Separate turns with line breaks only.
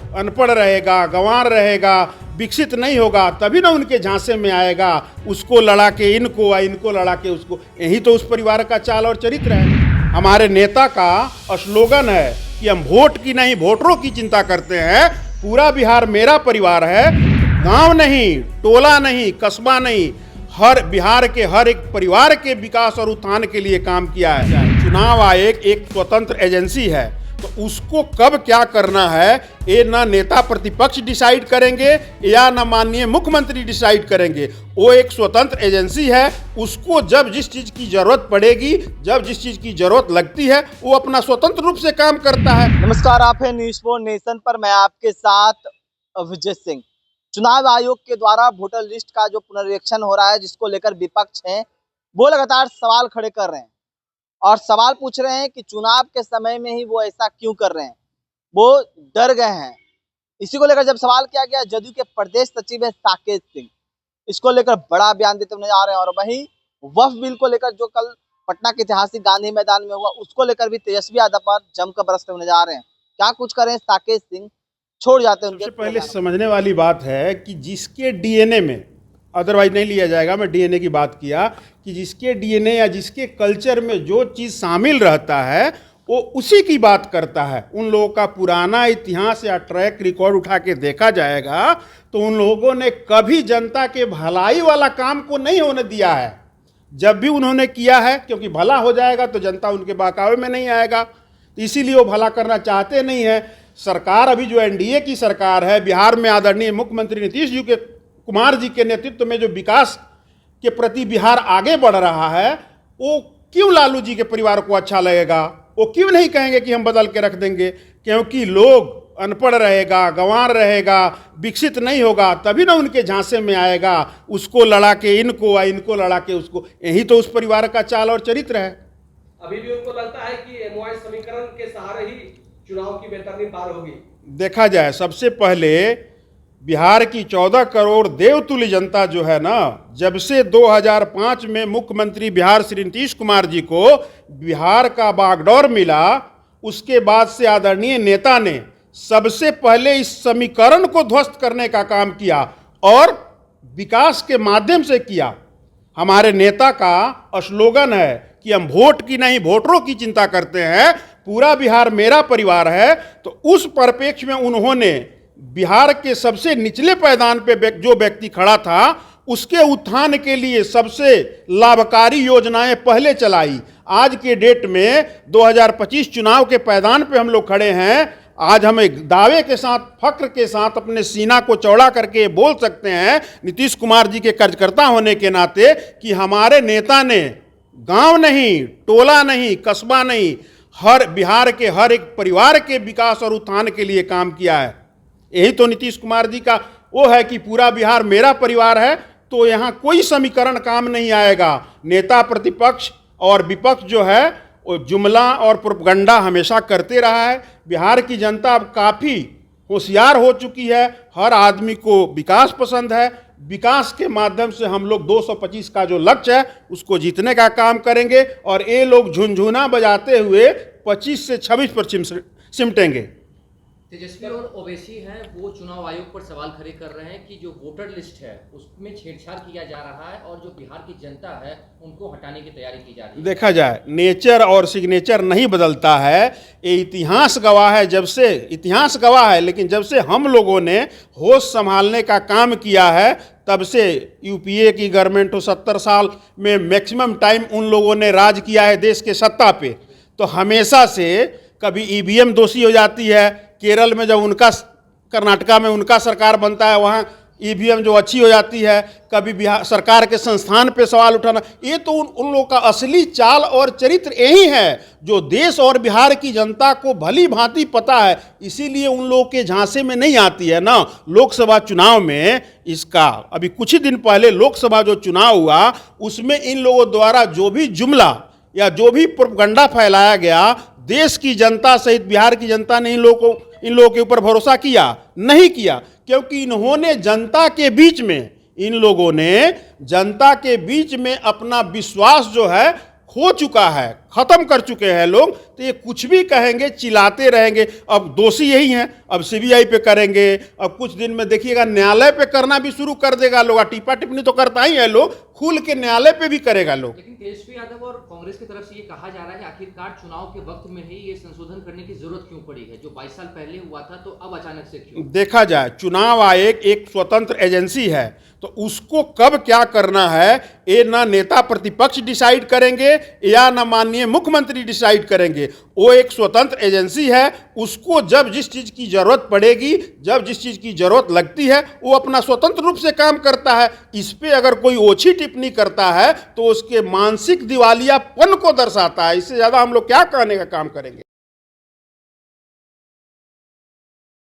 अनपढ़ रहेगा, गंवार रहेगा, विकसित नहीं होगा, तभी ना उनके झांसे में आएगा। उसको लड़ा के इनको, इनको लड़ा के उसको। यही तो उस परिवार का चाल और चरित्र है। हमारे नेता का स्लोगन है कि हम वोट की नहीं, वोटरों की चिंता करते हैं। पूरा बिहार मेरा परिवार है। गांव नहीं, टोला नहीं, कस्बा नहीं, हर बिहार के हर एक परिवार के विकास और उत्थान के लिए काम किया है। चुनाव आयोग एक स्वतंत्र एजेंसी है, तो उसको कब क्या करना है ये ना नेता प्रतिपक्ष डिसाइड करेंगे या ना माननीय मुख्यमंत्री डिसाइड करेंगे। वो एक स्वतंत्र एजेंसी है। उसको जब जिस चीज़ की जरूरत पड़ेगी, जब जिस चीज़ की जरूरत लगती है, वो अपना स्वतंत्र रूप से काम करता है।
नमस्कार, आप है न्यूज़ फॉर नेशन पर। मैं आपके साथ विजय सिंह। चुनाव आयोग के द्वारा वोटर लिस्ट का जो पुनरीक्षण हो रहा है, जिसको लेकर विपक्ष है वो लगातार सवाल खड़े कर रहे हैं और सवाल पूछ रहे हैं कि चुनाव के समय में ही वो ऐसा क्यों कर रहे हैं। वो डर गए हैं। इसी को लेकर जब सवाल किया गया, जदयू के प्रदेश सचिव है साकेत सिंह, इसको लेकर बड़ा बयान देते हुए नजर आ रहे हैं। और वहीं वक्फ बिल को लेकर जो कल पटना के ऐतिहासिक गांधी मैदान में हुआ, उसको लेकर भी तेजस्वी यादव पर जमकर बरसते हुए नजर आ रहे हैं। क्या कुछ करें साकेत सिंह, छोड़ जाते हैं।
सबसे पहले समझने वाली बात है कि जिसके डीएनए में, अदरवाइज नहीं लिया जाएगा, मैं डीएनए की बात किया, कि जिसके डीएनए या जिसके कल्चर में जो चीज़ शामिल रहता है वो उसी की बात करता है। उन लोगों का पुराना इतिहास या ट्रैक रिकॉर्ड उठा के देखा जाएगा तो उन लोगों ने कभी जनता के भलाई वाला काम को नहीं होने दिया है। जब भी उन्होंने किया है, क्योंकि भला हो जाएगा तो जनता उनके बहकावे में नहीं आएगा, इसीलिए वो भला करना चाहते नहीं है। सरकार अभी जो एनडीए की सरकार है, बिहार में आदरणीय मुख्यमंत्री नीतीश जी कुमार जी के नेतृत्व में जो विकास के प्रति बिहार आगे बढ़ रहा है, वो क्यों लालू जी के परिवार को अच्छा लगेगा? वो क्यों नहीं कहेंगे कि हम बदल के रख देंगे? क्योंकि लोग अनपढ़ रहेगा, गंवार रहेगा, विकसित नहीं होगा, तभी ना उनके झांसे में आएगा। उसको लड़ा के इनको, इनको लड़ा के उसको। यही तो उस परिवार का चाल और चरित्र है।
अभी भी उनको लगता है कि एमओआई समीकरण के सहारे ही चुनाव की बेहतरीन पार होगी।
देखा जाए, सबसे पहले बिहार की 14 करोड़ देवतुल्य जनता जो है ना, जब से 2005 में मुख्यमंत्री बिहार श्री नीतीश कुमार जी को बिहार का बागडोर मिला, उसके बाद से आदरणीय नेता ने सबसे पहले इस समीकरण को ध्वस्त करने का काम किया और विकास के माध्यम से किया। हमारे नेता का स्लोगन है कि हम वोट की नहीं, वोटरों की चिंता करते हैं। पूरा बिहार मेरा परिवार है। तो उस परिप्रेक्ष्य में उन्होंने बिहार के सबसे निचले पायदान पे जो व्यक्ति खड़ा था, उसके उत्थान के लिए सबसे लाभकारी योजनाएं पहले चलाई। आज के डेट में 2025 चुनाव के पायदान पे हम लोग खड़े हैं। आज हम एक दावे के साथ, फक्र के साथ अपने सीना को चौड़ा करके बोल सकते हैं, नीतीश कुमार जी के कार्यकर्ता होने के नाते, कि हमारे नेता ने गांव नहीं, टोला नहीं, कस्बा नहीं, हर बिहार के हर एक परिवार के विकास और उत्थान के लिए काम किया है। यही तो नीतीश कुमार जी का वो है कि पूरा बिहार मेरा परिवार है। तो यहाँ कोई समीकरण काम नहीं आएगा। नेता प्रतिपक्ष और विपक्ष जो है वो जुमला और प्रोपगंडा हमेशा करते रहा है। बिहार की जनता अब काफ़ी होशियार हो चुकी है। हर आदमी को विकास पसंद है। विकास के माध्यम से हम लोग 225 का जो लक्ष्य है उसको जीतने का काम करेंगे और ये लोग झुनझुना बजाते हुए 25 से 26 पर सिमटेंगे।
तेजस्वी और ओवैसी हैं, वो चुनाव आयोग पर सवाल खड़े कर रहे हैं कि जो वोटर लिस्ट है उसमें छेड़छाड़ किया जा रहा है और जो बिहार की जनता है उनको हटाने की तैयारी की जा रही है।
देखा जाए, नेचर और सिग्नेचर नहीं बदलता है। ये इतिहास गवाह है। जब से इतिहास गवाह है, लेकिन जब से हम लोगों ने होश संभालने का काम किया है, तब से यूपीए की गवर्नमेंट हो 70 साल में मैक्सिमम टाइम उन लोगों ने राज किया है देश के सत्ता पे। तो हमेशा से कभी ईवीएम दोषी हो जाती है। केरल में जब उनका, कर्नाटका में उनका सरकार बनता है, वहाँ ईवीएम जो अच्छी हो जाती है। कभी बिहार सरकार के संस्थान पे सवाल उठाना, ये तो उन लोगों का असली चाल और चरित्र यही है जो देश और बिहार की जनता को भली भांति पता है। इसीलिए उन लोगों के झांसे में नहीं आती है ना। लोकसभा चुनाव में इसका अभी कुछ ही दिन पहले लोकसभा जो चुनाव हुआ, उसमें इन लोगों द्वारा जो भी जुमला या जो भी प्रोपगंडा फैलाया गया, देश की जनता सहित बिहार की जनता ने इन लोगों के ऊपर भरोसा किया नहीं किया, क्योंकि इन्होंने जनता के बीच में, इन लोगों ने जनता के बीच में अपना विश्वास जो है खो चुका है। खत्म कर चुके हैं लोग, तो ये कुछ भी कहेंगे, चिल्लाते रहेंगे। अब दोषी यही हैं, अब सीबीआई पे करेंगे, अब कुछ दिन में देखिएगा न्यायालय पे करना भी शुरू कर देगा लोग। टीपा टिप्पणी तो करता ही है लोग, खुल के न्यायालय पे भी करेगा लोग।
लेकिन तेजस्वी यादव और कांग्रेस की तरफ से ये कहा जा रहा है आखिरकार चुनाव के वक्त में ही ये संशोधन करने की जरूरत क्यों पड़ी है? जो 22 साल पहले हुआ था तो अब अचानक से क्यों?
देखा जाए, चुनाव आयोग एक स्वतंत्र एजेंसी है, तो उसको कब क्या करना है ये ना नेता प्रतिपक्ष डिसाइड करेंगे या ना माननीय मुख्यमंत्री डिसाइड करेंगे। वो एक स्वतंत्र एजेंसी है, उसको जब जिस चीज़ की जरूरत पड़ेगी, जब जिस चीज़ की जरूरत लगती है, वो अपना स्वतंत्र रूप से काम करता है। इस पे अगर कोई ओछी टिप्पणी करता है तो उसके मानसिक दिवालियापन को दर्शाता है। इससे ज़्यादा हम लोग क्या कहने का काम करेंगे।